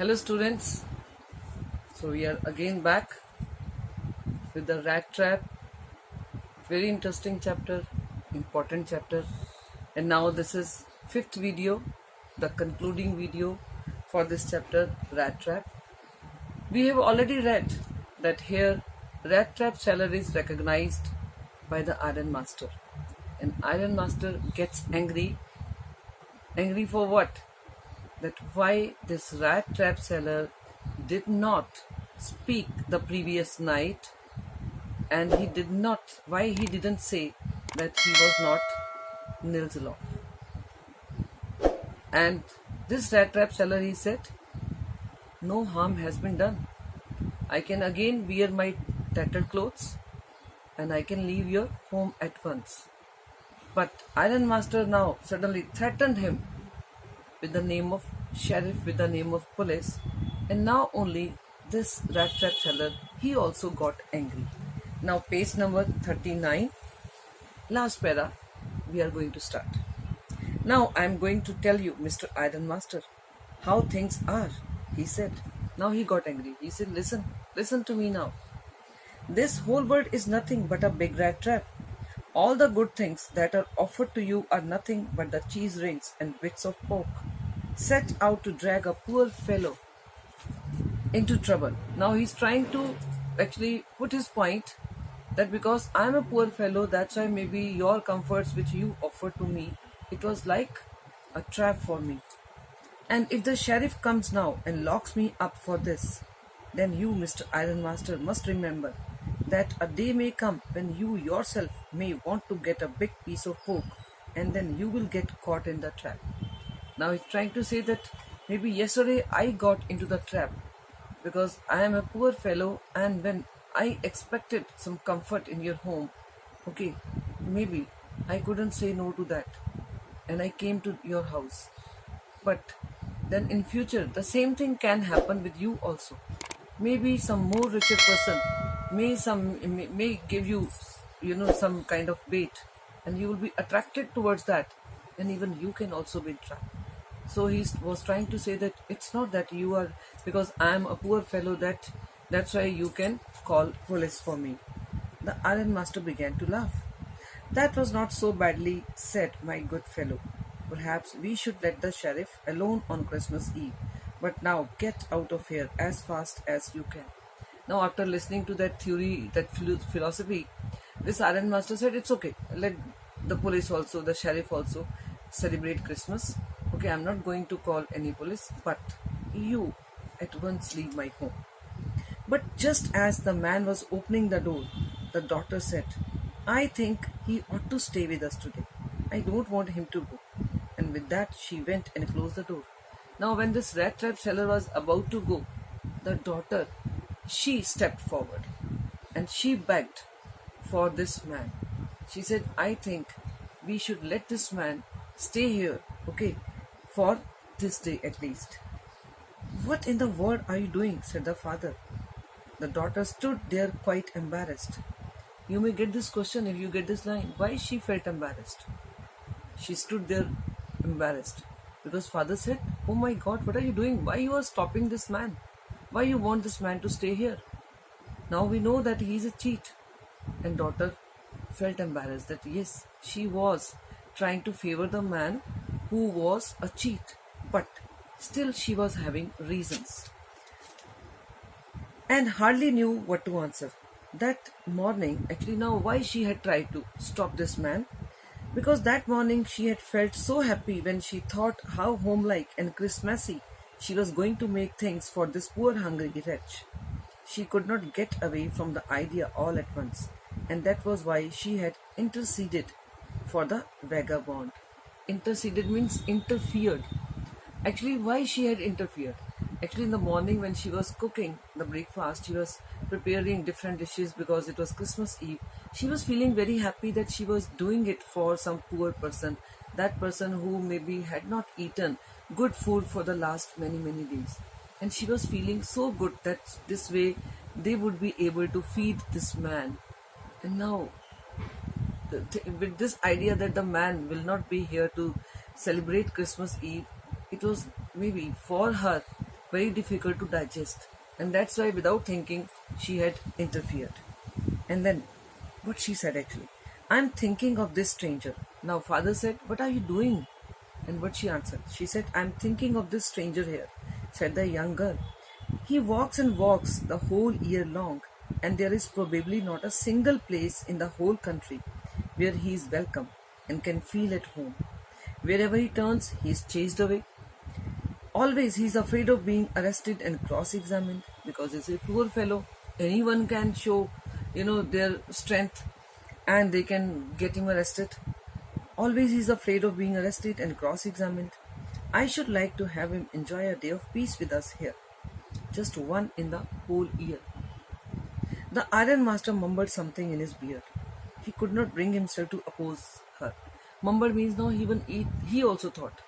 Hello students, so we are again back with the rat trap. Very interesting chapter, important chapter, and now this is fifth video, the concluding video for this chapter, rat trap. We have already read that here rat trap seller is recognized by the iron master, and iron master gets angry for what? That why this rat trap seller did not speak the previous night, and why he didn't say that he was not Nilzilov. And this rat trap seller, he said, no harm has been done. I can again wear my tattered clothes and I can leave your home at once. But Iron Master now suddenly threatened him with the name of sheriff, with the name of police, and now only this rat trap seller, he also got angry. Now page number 39, last para, we are going to start. Now I am going to tell you, Mr. Iron Master, how things are, he said. Now he got angry. He said, listen to me now. This whole world is nothing but a big rat trap. All the good things that are offered to you are nothing but the cheese rings and bits of pork, set out to drag a poor fellow into trouble. Now he's trying to actually put his point that because I'm a poor fellow, that's why maybe your comforts which you offer to me, it was like a trap for me. And if the sheriff comes now and locks me up for this, then you, Mr. Iron Master, must remember that a day may come when you yourself may want to get a big piece of pork, and then you will get caught in the trap. Now he's trying to say that maybe yesterday I got into the trap because I am a poor fellow, and when I expected some comfort in your home, okay, maybe I couldn't say no to that and I came to your house. But then in future the same thing can happen with you also. Maybe some more richer person may give you some kind of bait, and you will be attracted towards that, and even you can also be trapped. So he was trying to say that it's not that you are, because I am a poor fellow, that's why you can call police for me. The Iron Master began to laugh. That was not so badly said, my good fellow. Perhaps we should let the sheriff alone on Christmas Eve. But now get out of here as fast as you can. Now after listening to that theory, that philosophy, this Iron Master said, it's okay. Let the police also, the sheriff also celebrate Christmas. Okay, I'm not going to call any police, but you at once leave my home. But just as the man was opening the door, the daughter said, I think he ought to stay with us today. I don't want him to go. And with that, she went and closed the door. Now when this rat trap seller was about to go, the daughter, she stepped forward and she begged for this man. She said, I think we should let this man stay here, okay, for this day at least. What in the world are you doing? Said the father. The daughter stood there quite embarrassed. You may get this question if you get this line. Why she felt embarrassed? She stood there embarrassed because father said, oh my God, what are you doing? Why you are stopping this man? Why you want this man to stay here? Now we know that he is a cheat. And daughter felt embarrassed that yes, she was trying to favor the man who was a cheat, but still she was having reasons and hardly knew what to answer. That morning, actually now why she had tried to stop this man, because that morning she had felt so happy when she thought how homelike and Christmassy she was going to make things for this poor hungry wretch. She could not get away from the idea all at once, and that was why she had interceded for the vagabond. Interceded means interfered. Actually, why she had interfered? Actually, in the morning when she was cooking the breakfast, she was preparing different dishes because it was Christmas Eve. She was feeling very happy that she was doing it for some poor person, that person who maybe had not eaten good food for the last many days. And she was feeling so good that this way they would be able to feed this man. And now, with this idea that the man will not be here to celebrate Christmas Eve, it was maybe for her very difficult to digest. And that's why, without thinking, she had interfered. And then, what she said actually, I'm thinking of this stranger. Now, father said, what are you doing? And what she answered, she said, I'm thinking of this stranger here, said the young girl. He walks and walks the whole year long, and there is probably not a single place in the whole country where he is welcome and can feel at home. Wherever he turns, he is chased away. Always he is afraid of being arrested and cross-examined because he's a poor fellow. Anyone can show, their strength and they can get him arrested. Always he is afraid of being arrested and cross-examined. I should like to have him enjoy a day of peace with us here. Just one in the whole year. The iron master mumbled something in his beard. He could not bring himself to oppose her. Mumbled means now even he also thought.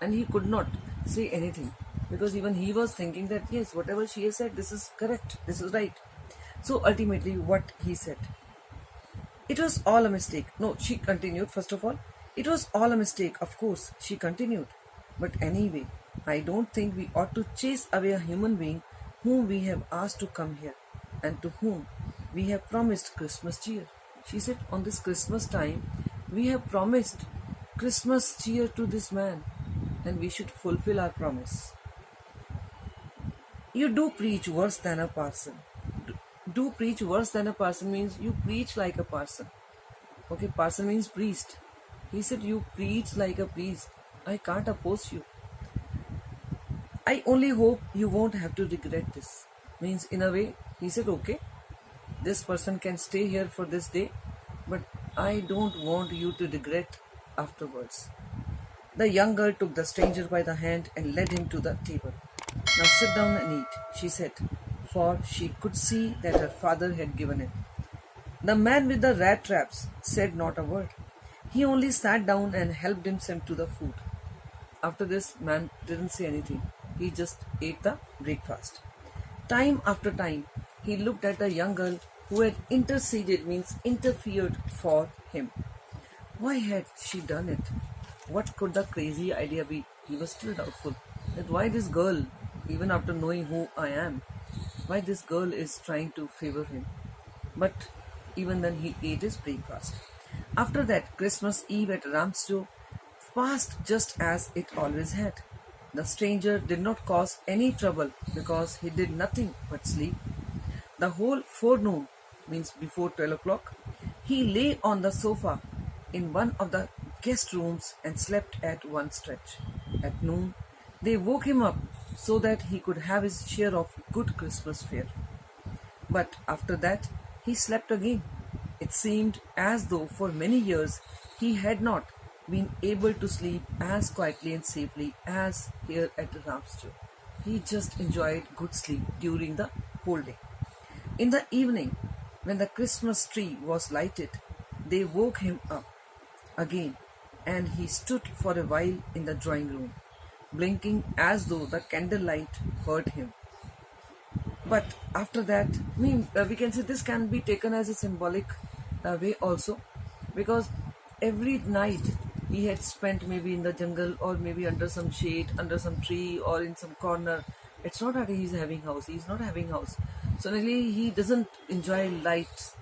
And he could not say anything. Because even he was thinking that yes, whatever she has said, this is correct, this is right. So ultimately what he said. It was all a mistake. No, she continued first of all. It was all a mistake, of course, she continued. But anyway, I don't think we ought to chase away a human being whom we have asked to come here and to whom we have promised Christmas cheer. She said, on this Christmas time, we have promised Christmas cheer to this man and we should fulfill our promise. You do preach worse than a parson. Do preach worse than a parson means you preach like a parson. Okay, parson means priest. He said, you preach like a priest. I can't oppose you. I only hope you won't have to regret this. Means in a way, he said, okay, this person can stay here for this day, but I don't want you to regret afterwards. The young girl took the stranger by the hand and led him to the table. Now sit down and eat, she said, for she could see that her father had given in. The man with the rat traps said not a word. He only sat down and helped himself to the food. After this, man didn't say anything. He just ate the breakfast. Time after time, he looked at the young girl who had interceded, means interfered for him. Why had she done it? What could the crazy idea be? He was still doubtful that why this girl, even after knowing who I am, why this girl is trying to favor him. But even then he ate his breakfast. After that, Christmas Eve at Ramsjo passed just as it always had. The stranger did not cause any trouble because he did nothing but sleep. The whole forenoon, means before 12 o'clock, he lay on the sofa in one of the guest rooms and slept at one stretch. At noon, they woke him up so that he could have his share of good Christmas fare. But after that, he slept again. It seemed as though for many years he had not been able to sleep as quietly and safely as here at Ramsjo. He just enjoyed good sleep during the whole day. In the evening, when the Christmas tree was lighted, they woke him up again, and he stood for a while in the drawing room, blinking as though the candlelight hurt him. But after that, we can say this can be taken as a symbolic way also, because every night he had spent maybe in the jungle or maybe under some shade, under some tree or in some corner. It's not that he's having house. He's not having house. So really he doesn't enjoy lights.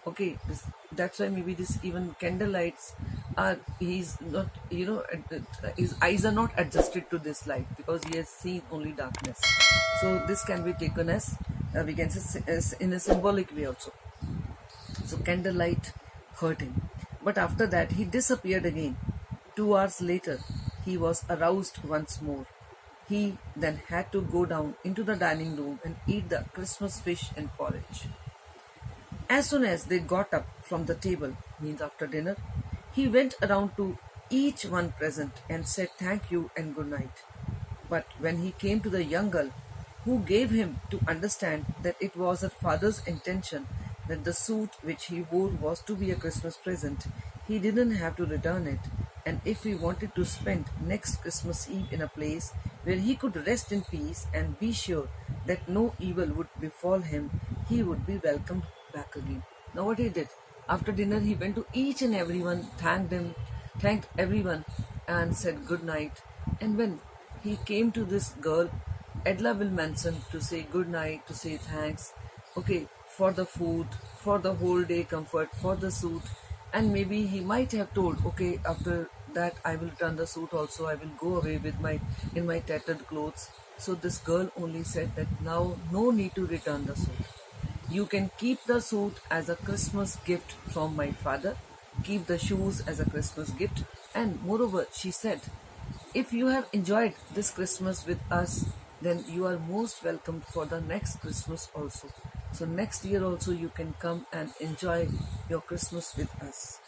Okay, that's why maybe this even candle lights are, he's not, his eyes are not adjusted to this light because he has seen only darkness. So this can be taken as, we can say, as in a symbolic way also. So candlelight hurt him. But after that he disappeared again. 2 hours later, he was aroused once more. He then had to go down into the dining room and eat the Christmas fish and porridge. As soon as they got up from the table, means after dinner, he went around to each one present and said thank you and good night. But when he came to the young girl, who gave him to understand that it was her father's intention that the suit which he wore was to be a Christmas present, he didn't have to return it, and if he wanted to spend next Christmas Eve in a place where he could rest in peace and be sure that no evil would befall him, he would be welcomed back again. Now what he did, after dinner he went to each and everyone, thanked everyone and said good night. And when he came to this girl Edla will mention to say good night, to say thanks, okay, for the food, for the whole day comfort, for the suit, and maybe he might have told, okay, after that I will return the suit also, I will go away with my tattered clothes. So this girl only said that now no need to return the suit. You can keep the suit as a Christmas gift from my father, keep the shoes as a Christmas gift, and moreover, she said, if you have enjoyed this Christmas with us, then you are most welcome for the next Christmas also. So, next year also, you can come and enjoy your Christmas with us.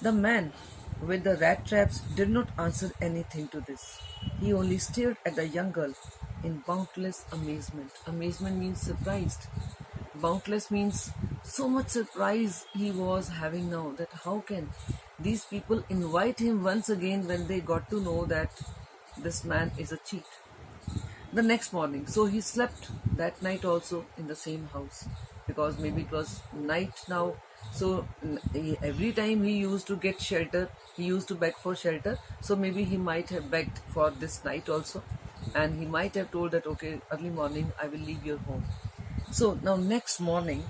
The man with the rat traps did not answer anything to this. He only stared at the young girl in boundless amazement. Amazement means surprised. Boundless means so much surprise he was having now, that how can these people invite him once again when they got to know that this man is a cheat. The next morning, so he slept that night also in the same house, because maybe it was night now. So every time he used to get shelter, he used to beg for shelter. So maybe he might have begged for this night also, and he might have told that, okay, early morning I will leave your home. So now next morning,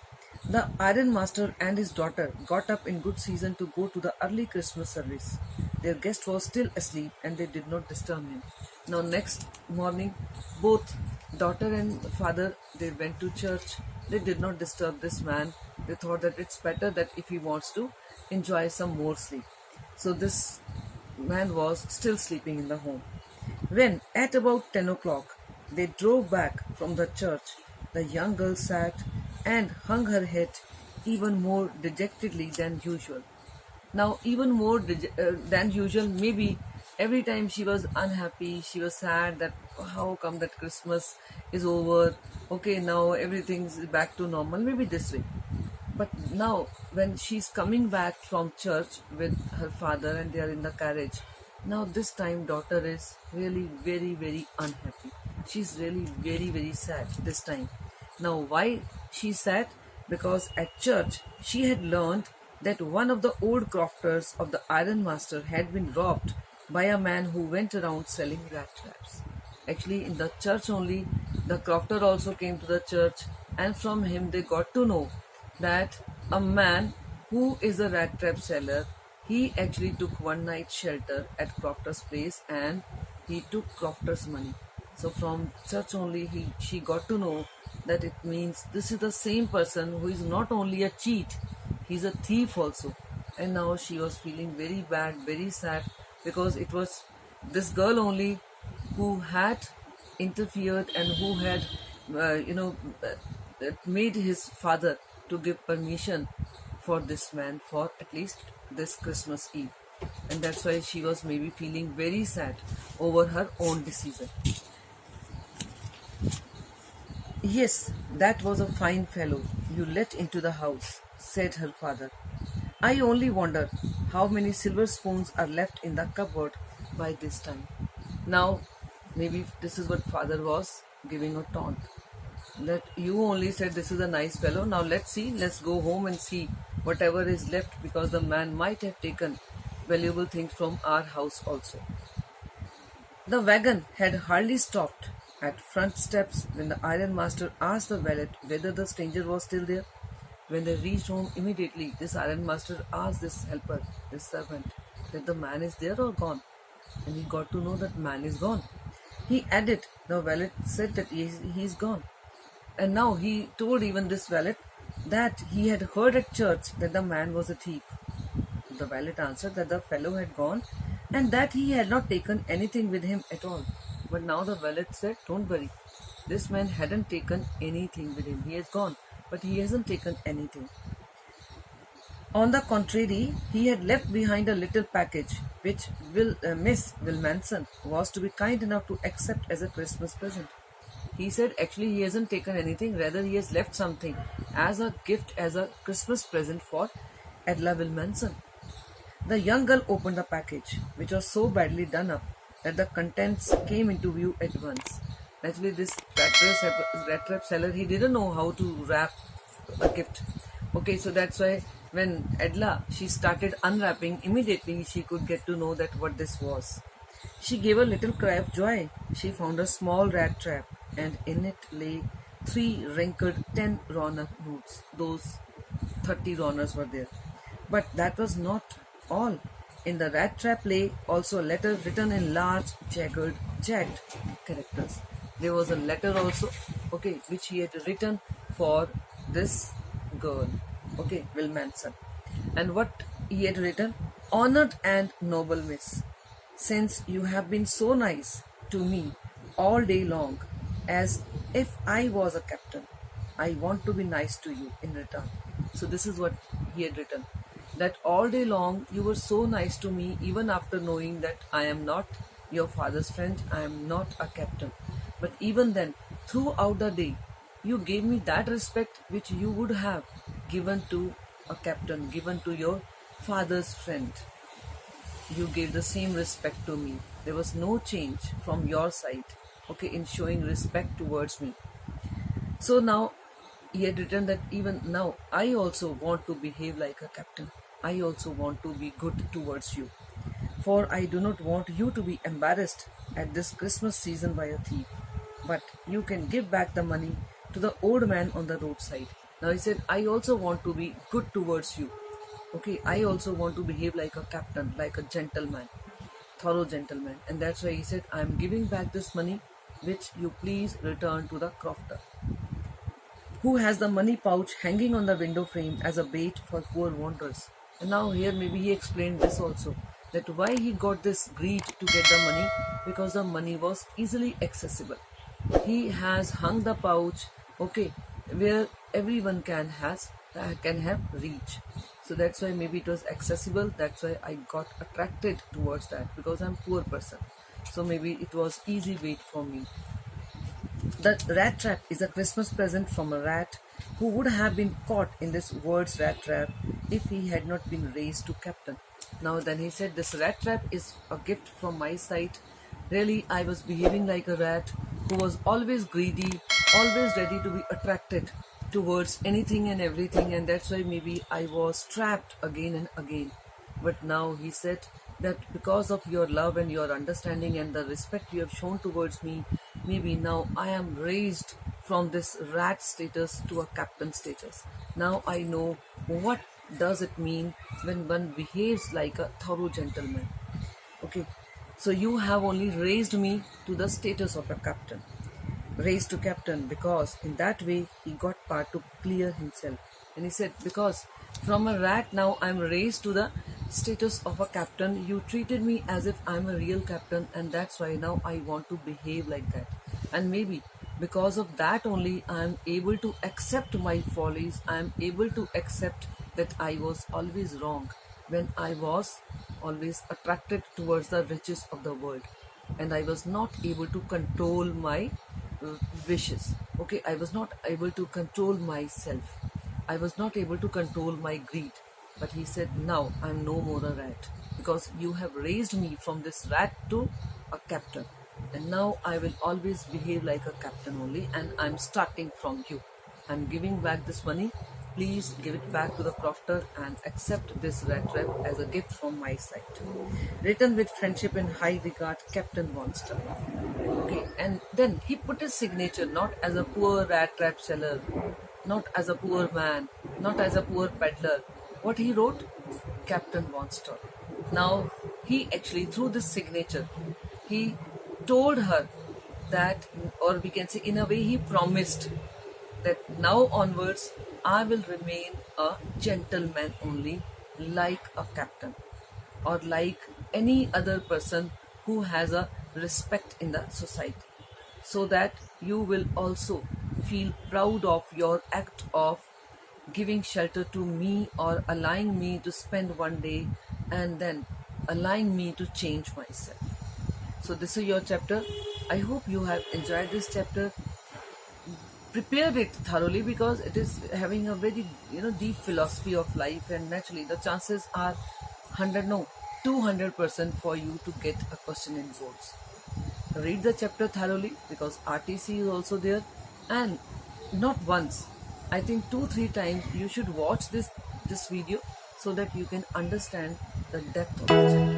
the iron master and his daughter got up in good season to go to the early Christmas service. Their guest was still asleep and they did not disturb him. Now next morning, both daughter and father, they went to church. They did not disturb this man. They thought that it's better that if he wants to enjoy some more sleep. So this man was still sleeping in the home. When at about 10 o'clock they drove back from the church, the young girl sat and hung her head even more dejectedly than usual. Now, even more than usual, maybe every time she was unhappy, she was sad that how come that Christmas is over, okay, now everything's back to normal, maybe this way. But now, when she's coming back from church with her father and they are in the carriage, now this time daughter is really very, very unhappy. She's really very, very sad this time. Now, why she's sad? Because at church she had learned that one of the old crofters of the iron master had been robbed by a man who went around selling rat traps. Actually, in the church only, the crofter also came to the church, and from him they got to know that a man who is a rat trap seller, he actually took one night shelter at crofter's place and he took crofter's money. So from church only she got to know that it means this is the same person who is not only a cheat, he's a thief also. And now she was feeling very bad, very sad, because it was this girl only who had interfered and who had made his father to give permission for this man for at least this Christmas Eve. And that's why she was maybe feeling very sad over her own decision. Yes, that was a fine fellow you let into the house, said her father. I only wonder how many silver spoons are left in the cupboard by this time. Now, maybe this is what father was giving a taunt. That you only said this is a nice fellow. Now let's go home and see whatever is left, because the man might have taken valuable things from our house also. The wagon had hardly stopped at front steps when the iron master asked the valet whether the stranger was still there. When they reached home, immediately this iron master asked this helper, this servant, that the man is there or gone. And he got to know that man is gone. He added, the valet said that he's gone. And now he told even this valet that he had heard at church that the man was a thief. The valet answered that the fellow had gone and that he had not taken anything with him at all. But now the valet said, don't worry, this man hadn't taken anything with him. He has gone, but he hasn't taken anything. On the contrary, he had left behind a little package which Miss Wilmanson was to be kind enough to accept as a Christmas present. He said actually he hasn't taken anything, rather he has left something as a gift, as a Christmas present for Edla Wilmanson. The young girl opened the package, which was so badly done up that the contents came into view at once. Naturally, this rat trap seller, he didn't know how to wrap a gift. Okay, so that's why when Edla, she started unwrapping, immediately she could get to know that what this was. She gave a little cry of joy. She found a small rat trap and in it lay 3 wrinkled 10 Ronar notes. Those 30 Ronars were there. But that was not all. In the rat trap lay also a letter written in large, jagged characters. There was a letter also, okay, which he had written for this girl, okay, Will Manson. And what he had written? Honored and noble miss, since you have been so nice to me all day long, as if I was a captain, I want to be nice to you in return. So this is what he had written, that all day long you were so nice to me, even after knowing that I am not your father's friend, I am not a captain. But even then, throughout the day, you gave me that respect which you would have given to a captain, given to your father's friend. You gave the same respect to me. There was no change from your side, okay, in showing respect towards me. So now he had written that even now I also want to behave like a captain. I also want to be good towards you. For I do not want you to be embarrassed at this Christmas season by a thief. But you can give back the money to the old man on the roadside. Now he said, I also want to be good towards you. Okay, I also want to behave like a captain, like a gentleman, thorough gentleman. And that's why he said, I am giving back this money, which you please return to the crofter, who has the money pouch hanging on the window frame as a bait for poor wanderers. And now here maybe he explained this also, that why he got this greed to get the money, because the money was easily accessible. He has hung the pouch, okay, where everyone can have reach. So that's why maybe it was accessible. That's why I got attracted towards that, because I'm a poor person. So maybe it was easy bait for me. The rat trap is a Christmas present from a rat who would have been caught in this world's rat trap if he had not been raised to captain. Now then he said, this rat trap is a gift from my side. Really, I was behaving like a rat who was always greedy, always ready to be attracted towards anything and everything, and that's why maybe I was trapped again and again. But now he said that because of your love and your understanding and the respect you have shown towards me, maybe now I am raised from this rat status to a captain status. Now I know what does it mean when one behaves like a thorough gentleman. Okay, so you have only raised me to the status of a captain, raised to captain, because in that way he got power to clear himself. And he said, because from a rat now I'm raised to the status of a captain, you treated me as if I'm a real captain, and that's why now I want to behave like that. And maybe because of that only I am able to accept my follies. I am able to accept that I was always wrong when I was always attracted towards the riches of the world, and I was not able to control my wishes. Okay, I was not able to control myself. I was not able to control my greed. But he said, now I'm no more a rat, because you have raised me from this rat to a captain, and now I will always behave like a captain only, and I'm starting from you. I'm giving back this money. Please give it back to the crofter and accept this rat trap as a gift from my side. Written with friendship and high regard, Captain Monster. Okay, and then he put his signature, not as a poor rat trap seller, not as a poor man, not as a poor peddler. What he wrote? Captain Monster. Now, he actually, through this signature, he told her that, or we can say in a way, he promised that now onwards, I will remain a gentleman only, like a captain, or like any other person who has a respect in the society, so that you will also feel proud of your act of giving shelter to me, or allowing me to spend one day, and then allowing me to change myself. So this is your chapter. I hope you have enjoyed this chapter. Prepare it thoroughly, because it is having a very deep philosophy of life, and naturally the chances are 200% for you to get a question in boards. Read the chapter thoroughly, because RTC is also there, and not once, I think 2-3 times you should watch this video, so that you can understand the depth of the chapter.